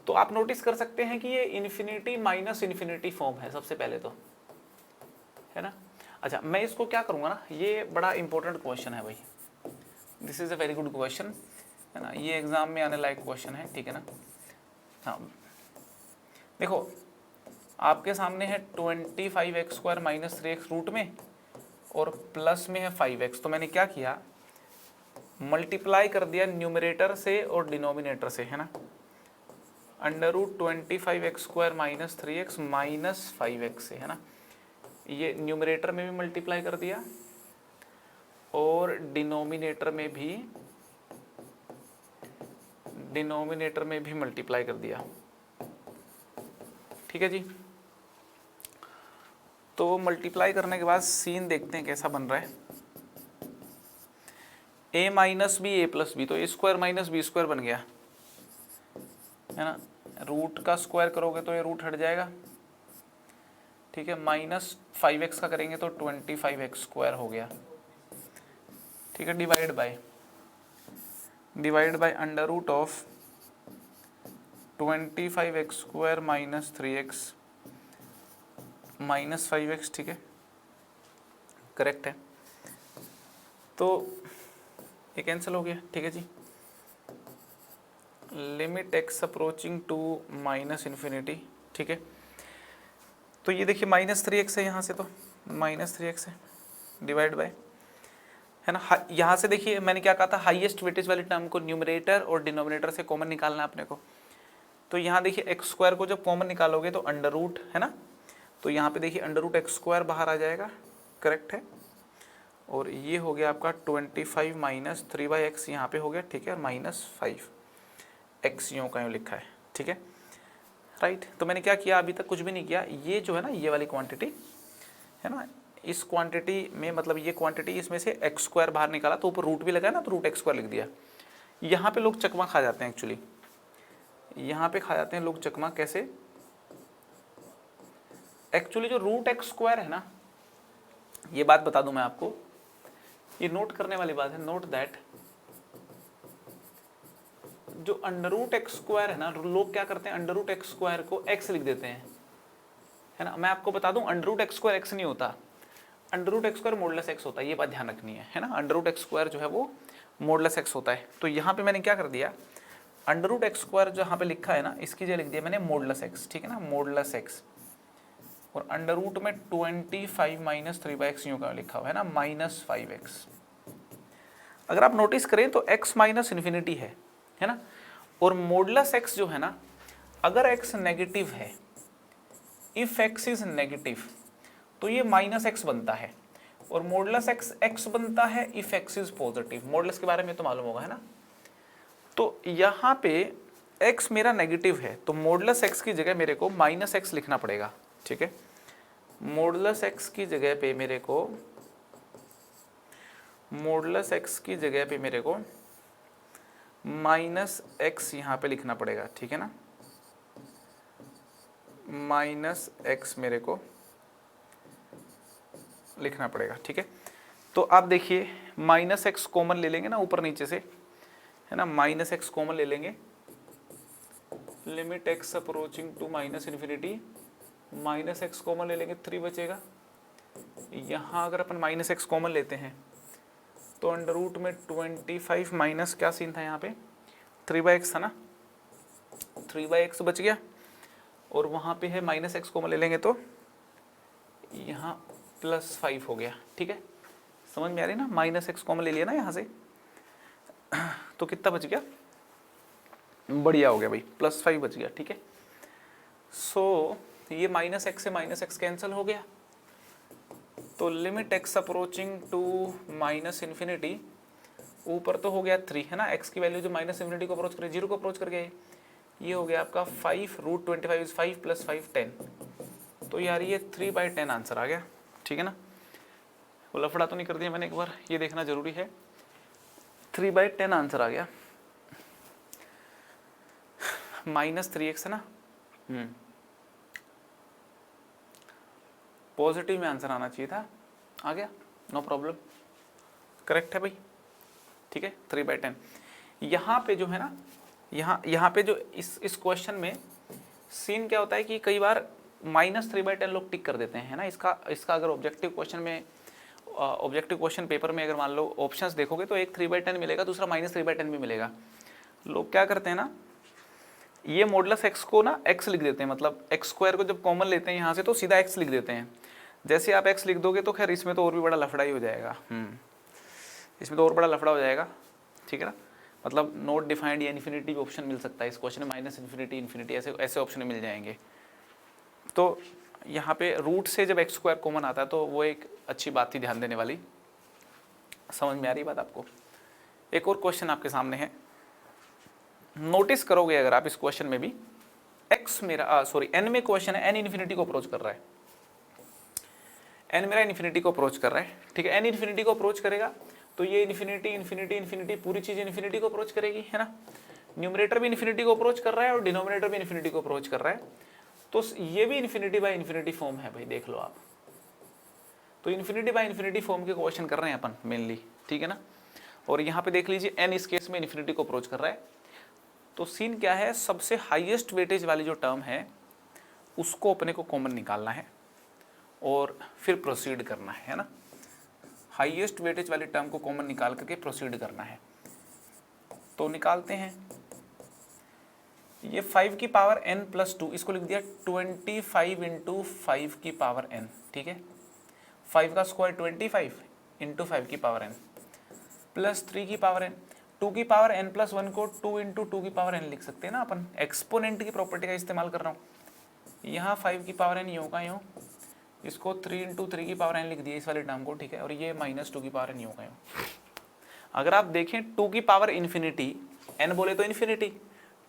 तो आप नोटिस कर सकते हैं कि ये इन्फिनिटी माइनस इन्फिनिटी फॉर्म है सबसे पहले तो, है ना। अच्छा मैं इसको क्या करूँगा ना, ये बड़ा इंपॉर्टेंट क्वेश्चन है भाई, this is a very good question, है ना, ये एग्जाम में आने लायक क्वेश्चन है, ठीक है ना। हाँ देखो आपके सामने है 25x² माइनस 3x रूट में, और प्लस में है 5x। तो मैंने क्या किया, मल्टीप्लाई कर दिया न्यूमरेटर से और डिनोमिनेटर से, है ना। √25x² minus 3x minus 5x से, है ना, ये न्यूमरेटर में भी मल्टीप्लाई कर दिया और डिनोमिनेटर में भी मल्टीप्लाई कर दिया, ठीक है जी। तो मल्टीप्लाई करने के बाद सीन देखते हैं कैसा बन रहा है। a minus b a plus b, तो a² माइनस b² बन गया, है ना। रूट का स्क्वायर करोगे तो ये रूट हट जाएगा, ठीक है। माइनस 5x का करेंगे तो 25x² हो गया, ठीक है। Divide by under root of 25x² minus 3x minus 5x, ठीक है, करेक्ट है। तो ये कैंसिल हो गया, ठीक है जी। Limit x approaching to minus infinity, ठीक है। तो ये देखिए माइनस 3x है, यहाँ से तो माइनस 3x है, डिवाइड बाय, है ना। यहाँ से देखिए मैंने क्या कहा था, हाईएस्ट वेटेज वाली टर्म को न्यूमरेटर और डिनोमिनेटर से कॉमन निकालना अपने को। तो यहाँ देखिए x² को जब कॉमन निकालोगे तो अंडर रूट, है ना, तो यहाँ पे देखिए √x² बाहर आ जाएगा, करेक्ट है। और ये हो गया आपका 25 माइनस 3/x यहाँ पे हो गया, ठीक है, और माइनस 5x यूँ का यूँ लिखा है, ठीक है, राइट। तो मैंने क्या किया, अभी तक कुछ भी नहीं किया, ये जो है ना ये वाली क्वांटिटी है ना, इस क्वांटिटी में मतलब ये क्वांटिटी इसमें से x² बाहर निकाला तो ऊपर रूट भी लगा ना, तो √x² लिख दिया। यहाँ पे लोग चकमा खा जाते हैं एक्चुअली, यहाँ पे खा जाते हैं लोग चकमा, कैसे, एक्चुअली जो √x² है ना, ये बात बता दूं मैं आपको, ये नोट करने वाली बात है, नोट दैट जो √x² है ना, लोग क्या करते हैं, √x² को x लिख देते हैं, है ना। मैं आपको बता दूं √x² x नहीं होता, √x² मॉडुलस x होता है, ये बात ध्यान रखनी है ना। √x² जो है वो मॉडुलस x होता है। तो यहाँ पे मैंने क्या कर दिया, √x² जहाँ पे लिखा है ना, इसकी जगह लिख दिया मैंने मॉडुलस x, ठीक है ना, मॉडुलस x, और अंडर रूट में 25 माइनस 3/x यूँ का लिखा हुआ है ना, माइनस 5x। अगर आप नोटिस करें तो x माइनस इन्फिनिटी है ना, और मॉडुलस x जो है ना, अगर x नेगेटिव है, इफ x इज नेगेटिव तो ये माइनस x बनता है, और मॉडुलस x बनता है if x is positive. Modulus के बारे में तो मालूम होगा, है ना। तो यहाँ पे x मेरा नेगेटिव है तो मॉडुलस x की जगह मेरे को माइनस एक्स लिखना पड़ेगा, ठीक है। मॉडुलस x की जगह पे मेरे को माइनस एक्स यहाँ पे लिखना पड़ेगा, ठीक है ना। माइनस एक्स मेरे को लिखना पड़ेगा, ठीक है। तो आप देखिए माइनस एक्स कॉमन ले लेंगे ना ऊपर नीचे से, है ना, माइनस एक्स कॉमन ले लेंगे, limit x approaching to minus infinity, minus x common ले लेंगे 3 बचेगा। यहाँ अगर अपन माइनस एक्स कॉमन लेते हैं तो अंडर रूट में 25 माइनस क्या सीन था यहाँ पे 3/x था ना, 3/x बच गया। और वहाँ पे है माइनस एक्स कॉमन ले लेंगे तो यहाँ +5 हो गया, ठीक है। समझ में आ रही ना, माइनस एक्स कॉमन ले लिया ना यहाँ से, तो कितना बच गया, बढ़िया हो गया भाई, +5 बच गया, ठीक है। सो ये माइनस एक्स से माइनस एक्स कैंसिल हो गया, तो limit x approaching to minus infinity, ऊपर तो हो गया 3 है ना, एक्स की वैल्यू जो माइनस इन्फिनिटी को अप्रोच करे 0 को अप्रोच कर गए, ये हो गया आपका 5 √25 इज 5 + 5 10। तो यार ये 3/10 आंसर आ गया, ठीक है ना। वो लफड़ा तो नहीं कर दिया मैंने, एक बार ये देखना जरूरी है, 3/10 आंसर आ गया। -3x है ना, पॉजिटिव में आंसर आना चाहिए था, आ गया, नो प्रॉब्लम, करेक्ट है भाई, ठीक है। 3/10 यहाँ पे जो है ना, यहाँ पे जो इस क्वेश्चन में सीन क्या होता है कि कई बार -3/10 लोग टिक कर देते हैं ना। इसका अगर ऑब्जेक्टिव क्वेश्चन पेपर में अगर मान लो ऑप्शंस देखोगे तो एक 3/10 मिलेगा, दूसरा -3/10 भी मिलेगा। लोग क्या करते हैं ना, ये मॉडुलस एक्स को ना x लिख देते हैं, मतलब x² को जब कॉमन लेते हैं यहाँ से तो सीधा x लिख देते हैं। जैसे आप x लिख दोगे तो खैर इसमें तो और भी बड़ा लफड़ा ही हो जाएगा, इसमें तो और बड़ा लफड़ा हो जाएगा, ठीक है ना। मतलब नॉट डिफाइंड या इन्फिनिटी ऑप्शन मिल सकता है इस क्वेश्चन में, -∞, इन्फिनिटी ऐसे ऑप्शन मिल जाएंगे। तो यहाँ पे रूट से जब x² कॉमन आता है तो वो एक अच्छी बात थी ध्यान देने वाली। समझ में आ रही बात आपको। एक और क्वेश्चन आपके सामने है, नोटिस करोगे अगर आप इस क्वेश्चन में भी x मेरा n में क्वेश्चन है, n इन्फिनिटी को अप्रोच कर रहा है, n मेरा इन्फिनिटी को अप्रोच कर रहा है, ठीक है। n इन्फिनिटी को अप्रोच करेगा तो ये इन्फिनिटी इन्फिनिटी इन्फिनिटी पूरी चीज इन्फिनिटी को अप्रोच करेगी, है ना। न्यूमरेटर भी इन्फिनिटी को अप्रोच कर रहा है और डिनोमिनेटर भी इन्फिनिटी को अप्रोच कर रहा है, तो ये भी इन्फिनिटी बाय इन्फिनिटी फॉर्म है भाई, देख लो आप। तो इन्फिनिटी बाय इन्फिनिटी फॉर्म के क्वेश्चन कर रहे हैं अपन मेनली, ठीक है ना। और यहाँ पे देख लीजिए n इस केस में इन्फिनिटी को अप्रोच कर रहा है, तो सीन क्या है, सबसे हाईएस्ट वेटेज वाली जो टर्म है उसको अपने को कॉमन निकालना है और फिर प्रोसीड करना है ना। हाईएस्ट वेटेज वाली टर्म को कॉमन निकाल करके प्रोसीड करना है, तो निकालते हैं। ये 5 की पावर n + 2, इसको लिख दिया 25 × 5 की पावर n, ठीक है। 5 का स्क्वायर 25 × 5 की पावर n प्लस 3 की पावर n, 2 की पावर n + 1 को 2 × 2 की पावर n लिख सकते हैं ना अपन, एक्सपोनेंट की प्रॉपर्टी का इस्तेमाल कर रहा हूँ। यहाँ 5 की पावर n यूँ का यूँ, इसको 3 × 3 की पावर n लिख दिया इस वाले टर्म को, ठीक है। और ये -2 की पावर n यूँ का यूँ। अगर आप देखें 2 की पावर इन्फिनिटी, n बोले तो इन्फिनिटी,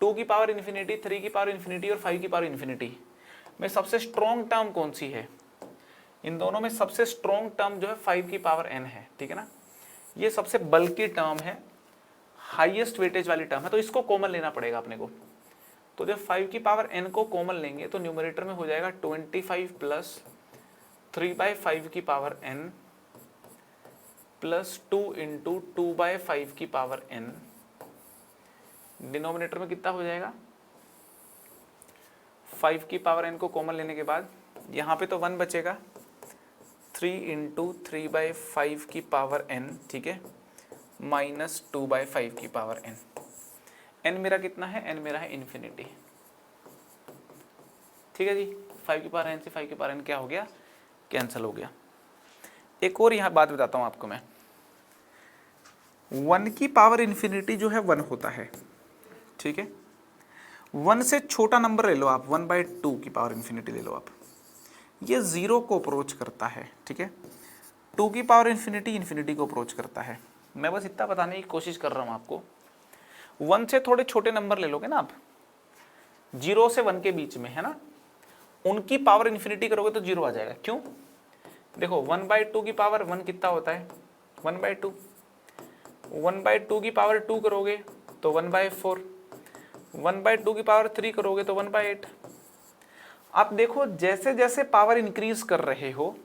2 की पावर इन्फिनिटी, 3 की पावर इन्फिनिटी और 5 की पावर इन्फिनिटी में सबसे स्ट्रॉन्ग टर्म कौन सी है? इन दोनों में सबसे स्ट्रॉन्ग टर्म जो है 5 की पावर n है, ठीक है ना। ये सबसे बल्कि टर्म है, हाईएस्ट वेटेज वाली टर्म है, तो इसको कॉमन लेना पड़ेगा अपने को। तो जब 5 की पावर n को कॉमन लेंगे तो न्यूमरेटर में हो जाएगा 25 + 3/5 की पावर n प्लस 2 × 2/5 की पावर n। डिनोमिनेटर में कितना हो जाएगा, 5 की पावर n को कॉमन लेने के बाद यहाँ पे तो 1 बचेगा, 3 × 3/5 की पावर n, ठीक है, -2/5 की पावर n। n मेरा कितना है, n मेरा है इन्फिनिटी, ठीक है जी। 5 की पावर n से 5 की पावर n क्या हो गया, कैंसिल हो गया। एक और यहाँ बात बताता हूँ आपको मैं, 1 की पावर इन्फिनिटी जो है 1 होता है, ठीक है। 1 से छोटा नंबर ले लो आप, 1/2 की पावर इन्फिनिटी ले लो आप, ये 0 को अप्रोच करता है, ठीक है। 2 की पावर इन्फिनिटी इन्फिनिटी को अप्रोच करता है। मैं बस इतना बताने की कोशिश कर रहा हूँ आपको, 1 से थोड़े छोटे नंबर ले लोगे ना आप, 0 से 1 के बीच में है ना, उनकी पावर इन्फिनिटी करोगे तो 0 आ जाएगा। क्यों? देखो 1/2 की पावर 1 कितना होता है? 1/2। 1/2 की पावर 2 करोगे तो 1/4। 1/2 की पावर 3 करोगे तो 1/8। आप देखो जैसे जैसे पावर इंक्रीज कर रहे हो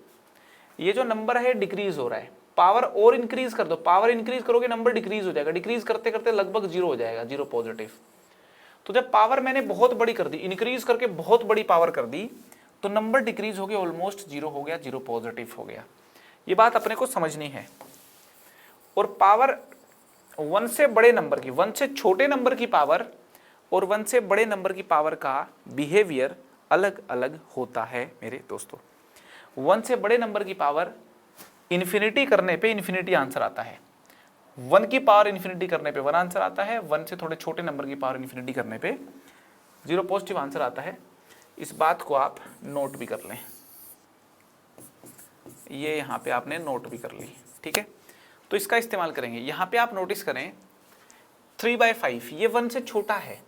ये जो नंबर है डिक्रीज हो रहा है। पावर और इंक्रीज कर दो, पावर इंक्रीज करोगे नंबर डिक्रीज हो जाएगा, डिक्रीज करते करते लगभग 0 हो जाएगा, 0 पॉजिटिव। तो जब पावर मैंने बहुत बड़ी कर दी, इंक्रीज करके बहुत बड़ी पावर कर दी, तो नंबर डिक्रीज हो गया, ऑलमोस्ट 0 हो गया, 0 पॉजिटिव हो गया। ये बात अपने को समझनी है। और पावर 1 से बड़े नंबर की, 1 से छोटे नंबर की पावर और 1 से बड़े नंबर की पावर का बिहेवियर अलग अलग होता है मेरे दोस्तों। 1 से बड़े नंबर की पावर इन्फिनिटी करने पे इन्फिनिटी आंसर आता है, 1 की पावर इन्फिनिटी करने पे 1 आंसर आता है, 1 से थोड़े छोटे नंबर की पावर इन्फिनिटी करने पे 0 पॉजिटिव आंसर आता है। इस बात को आप नोट भी कर लें, ये यहाँ पे आपने नोट भी कर ली, ठीक है। तो इसका इस्तेमाल करेंगे। यहाँ पे आप नोटिस करें 3/5 ये 1 से छोटा है,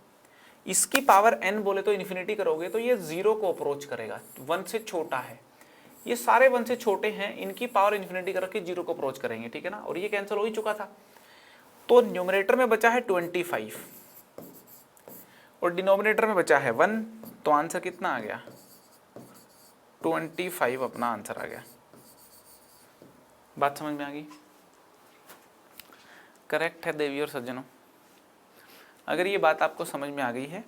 इसकी पावर n बोले तो इन्फिनिटी करोगे तो ये 0 को अप्रोच करेगा, 1 से छोटा है। ये सारे 1 से छोटे हैं, इनकी पावर इन्फिनिटी करके 0 को अप्रोच करेंगे, ठीक है ना। और ये कैंसिल हो ही चुका था, तो न्यूमरेटर में बचा है 25 और डिनोमिनेटर में बचा है 1, तो आंसर कितना आ गया? 25 अपना आंसर आ गया। बात समझ में आ गई? करेक्ट है देवी और सज्जनों। अगर ये बात आपको समझ में आ गई है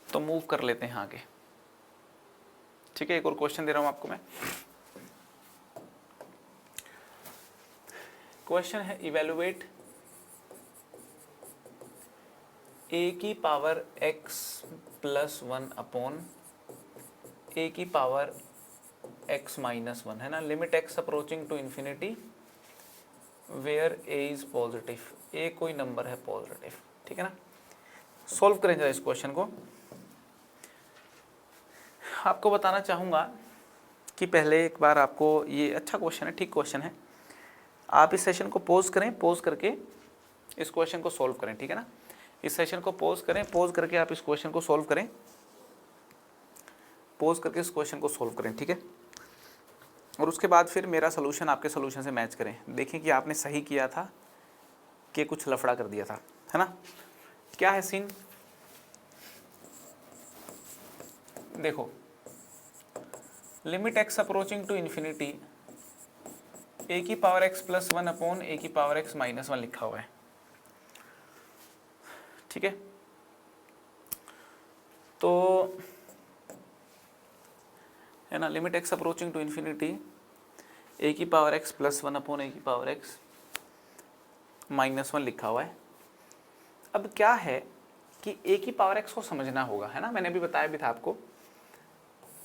तो मूव कर लेते हैं आगे, ठीक है। एक और क्वेश्चन दे रहा हूं आपको मैं। क्वेश्चन है इवेलुएट a की पावर x + 1 अपॉन a की पावर x - 1 है ना, limit x approaching to infinity where a is positive, a कोई नंबर है पॉजिटिव, ठीक है ना। सॉल्व करें जरा इस क्वेश्चन को। आपको बताना चाहूँगा कि पहले एक बार आपको, ये अच्छा क्वेश्चन है, ठीक क्वेश्चन है। आप इस सेशन को पॉज करें, पॉज करके इस क्वेश्चन को सॉल्व करें, ठीक है ना। इस सेशन को पॉज करें, पॉज करके आप इस क्वेश्चन को सॉल्व करें, पॉज करके इस क्वेश्चन को सॉल्व करें, ठीक है। और उसके बाद फिर मेरा सोल्यूशन आपके सोल्यूशन से मैच करें, देखें कि आपने सही किया था कि कुछ लफड़ा कर दिया था, है ना। क्या है सीन? देखो limit x approaching to infinity a की पावर x + 1 अपॉन a की पावर x - 1 लिखा हुआ है, ठीक है। तो है ना, limit x approaching to infinity a की पावर x + 1 अपॉन a की पावर x - 1 लिखा हुआ है। अब क्या है कि a की पावर x को समझना होगा, है ना। मैंने अभी बताया भी था आपको,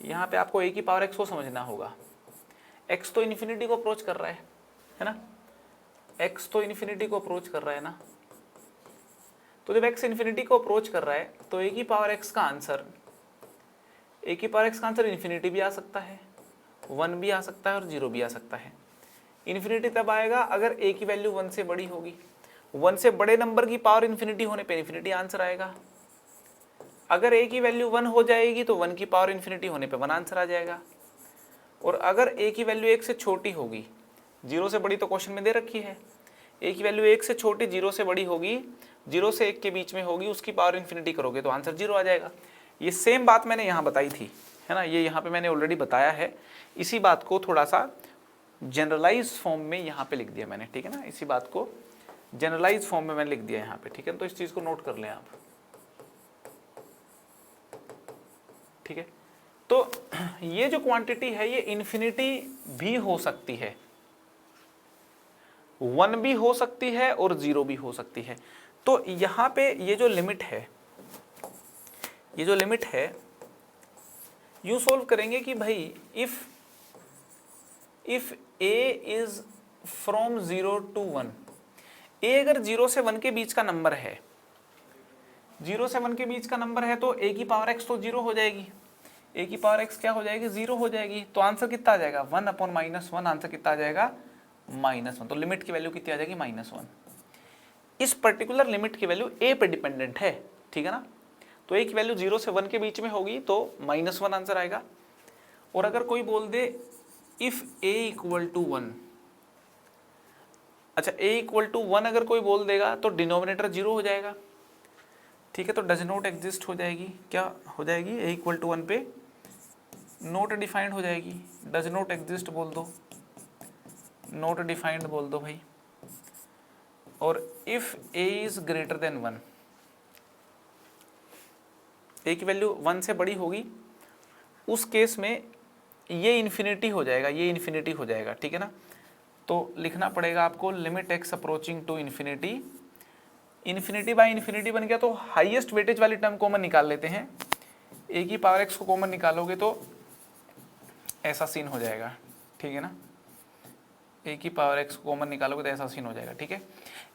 यहाँ पे आपको a की पावर x को समझना होगा। x तो इन्फिनिटी को अप्रोच कर रहा है ना, x तो इन्फिनिटी को अप्रोच कर रहा है ना। तो जब x इन्फिनिटी को अप्रोच कर रहा है तो a की पावर x का आंसर, a की पावर x का आंसर इन्फिनिटी भी आ सकता है, 1 भी आ सकता है और 0 भी आ सकता है। इन्फिनिटी तब आएगा अगर a की वैल्यू 1 से बड़ी होगी, 1 से बड़े नंबर की पावर इन्फिनिटी होने पे इन्फिनिटी आंसर आएगा। अगर a की वैल्यू 1 हो जाएगी तो 1 की पावर इन्फिनिटी होने पे 1 आंसर आ जाएगा। और अगर a की वैल्यू 1 से छोटी होगी, 0 से बड़ी तो क्वेश्चन में दे रखी है, a की वैल्यू 1 से छोटी 0 से बड़ी होगी, 0 से 1 के बीच में होगी, उसकी पावर इन्फिनिटी करोगे तो आंसर 0 आ जाएगा। ये सेम बात मैंने यहाँ बताई थी, है ना, ये यहाँ पे मैंने ऑलरेडी बताया है। इसी बात को थोड़ा सा जनरलाइज फॉर्म में यहाँ पे लिख दिया मैंने, ठीक है ना। इसी बात को जनरलाइज फॉर्म में मैंने लिख दिया यहाँ पे, ठीक है। तो इस चीज़ को नोट कर लें आप, ठीक है। तो ये जो क्वांटिटी है ये इन्फिनिटी भी हो सकती है, 1 भी हो सकती है और 0 भी हो सकती है। तो यहाँ पे ये जो लिमिट है, ये जो लिमिट है यूँ सोल्व करेंगे कि भाई if a is from 0 to 1, a अगर 0 से 1 के बीच का नंबर है, 0 से 1 के बीच का नंबर है तो a की पावर x तो 0 हो जाएगी, a की पावर x क्या हो जाएगी? 0 हो जाएगी। तो आंसर कितना आ जाएगा? 1 अपॉन -1, आंसर कितना आ जाएगा? -1। तो लिमिट की वैल्यू कितनी आ जाएगी? -1। इस पर्टिकुलर लिमिट की वैल्यू a पे डिपेंडेंट है, ठीक है ना। तो ए की वैल्यू 0 से 1 के बीच में होगी तो -1 आंसर आएगा। और अगर कोई बोल दे इफ a इक्वल टू 1, अच्छा a इक्वल टू 1 अगर कोई बोल देगा तो डिनोमिनेटर 0 हो जाएगा, ठीक है। तो डज नॉट एग्जिस्ट हो जाएगी, क्या हो जाएगी, a इक्वल टू 1 पे नोट डिफाइंड हो जाएगी, डज नॉट एग्जिस्ट बोल दो, नोट डिफाइंड बोल दो भाई। और if a is greater than 1, a की वैल्यू 1 से बड़ी होगी, उस केस में ये इन्फिनिटी हो जाएगा, ये इन्फिनिटी हो जाएगा, ठीक है ना। तो लिखना पड़ेगा आपको limit x approaching to infinity, infinity by infinity बन गया तो हाईएस्ट वेटेज वाली टर्म कॉमन निकाल लेते हैं, a की पावर x को कॉमन निकालोगे तो ऐसा सीन हो जाएगा, ठीक है ना। a की पावर x को कॉमन निकालोगे तो ऐसा सीन हो जाएगा, ठीक है।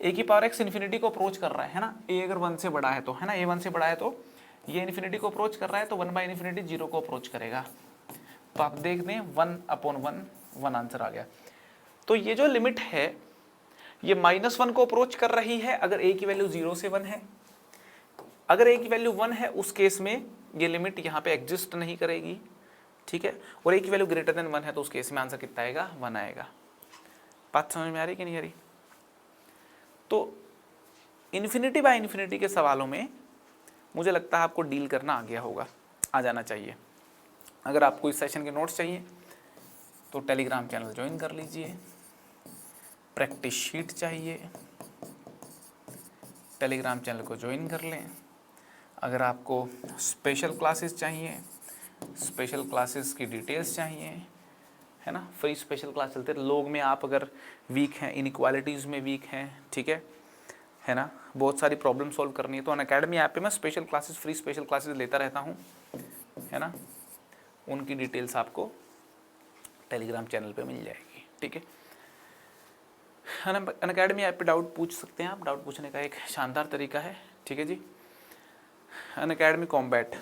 a की पावर x इन्फिनिटी को अप्रोच कर रहा है ना, a अगर 1 से बड़ा है तो, है ना, a 1 से बड़ा है तो ये इन्फिनिटी को अप्रोच कर रहा है तो 1 बाई इन्फिनिटी 0 को अप्रोच करेगा। तो आप देख दें 1/1 1 आंसर आ गया। तो ये जो लिमिट है ये -1 को अप्रोच कर रही है अगर a की वैल्यू 0 से 1 है। अगर a की वैल्यू 1 है उस केस में ये लिमिट यहाँ पे एग्जिस्ट नहीं करेगी, ठीक है। और a की वैल्यू ग्रेटर देन 1 है तो उस केस में आंसर कितना आएगा, 1 आएगा। बात समझ में आ रही कि नहीं आ रही। तो इन्फिनिटी बाय इन्फिनिटी के सवालों में मुझे लगता है आपको डील करना आ गया होगा, आ जाना चाहिए। अगर आपको इस सेशन के नोट्स चाहिए तो टेलीग्राम चैनल ज्वाइन कर लीजिए, प्रैक्टिस शीट चाहिए टेलीग्राम चैनल को ज्वाइन कर लें। अगर आपको स्पेशल क्लासेस चाहिए, स्पेशल क्लासेस की डिटेल्स चाहिए, है ना, फ्री स्पेशल क्लास चलते हैं। लोग में आप अगर वीक हैं, इनइक्वालिटीज़ में वीक हैं, ठीक है ना, बहुत सारी प्रॉब्लम सॉल्व करनी है तो अनअकैडमी ऐप पे मैं special classes, free special classes लेता रहता हूँ, है ना। उनकी डिटेल्स आपको टेलीग्राम चैनल पे मिल जाएगी, ठीक है। अनअकैडमी ऐप पे डाउट पूछ सकते हैं आप, डाउट पूछने का एक शानदार तरीका है, ठीक है जी। अनअकैडमी कॉम्बैट,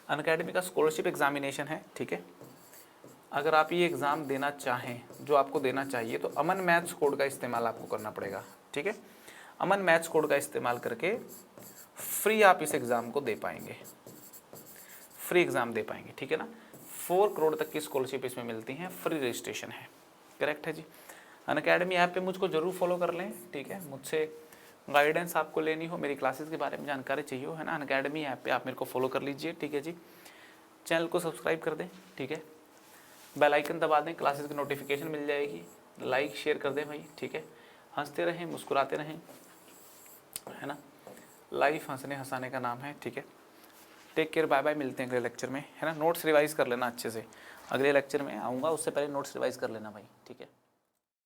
अनअकैडमी का स्कॉलरशिप एग्जामिनेशन है, ठीक है। अगर आप ये एग्ज़ाम देना चाहें, जो आपको देना चाहिए, तो अमन मैथ्स कोड का इस्तेमाल आपको करना पड़ेगा, ठीक है। अमन मैथ्स कोड का इस्तेमाल करके फ्री आप इस एग्ज़ाम को दे पाएंगे, फ्री एग्ज़ाम दे पाएंगे, ठीक है ना। 4 करोड़ तक की स्कॉलरशिप इसमें मिलती है, फ्री रजिस्ट्रेशन है, करेक्ट है जी। अनअकैडमी ऐप पे मुझको ज़रूर फॉलो कर लें, ठीक है। मुझसे गाइडेंस आपको लेनी हो, मेरी क्लासेस के बारे में जानकारी चाहिए हो, है ना, अनअकैडमी ऐप पे आप मेरे को फॉलो कर लीजिए, ठीक है जी। चैनल को सब्सक्राइब कर दें, ठीक है। बेल आइकन दबा दें, क्लासेस की नोटिफिकेशन मिल जाएगी। लाइक शेयर कर दें भाई, ठीक है। हंसते रहें, मुस्कुराते रहें, है ना। लाइफ हंसने हंसाने का नाम है, ठीक है। टेक केयर, बाय बाय, मिलते हैं अगले लेक्चर में, है ना। नोट्स रिवाइज कर लेना अच्छे से, अगले लेक्चर में आऊँगा उससे पहले नोट्स रिवाइज कर लेना भाई, ठीक है।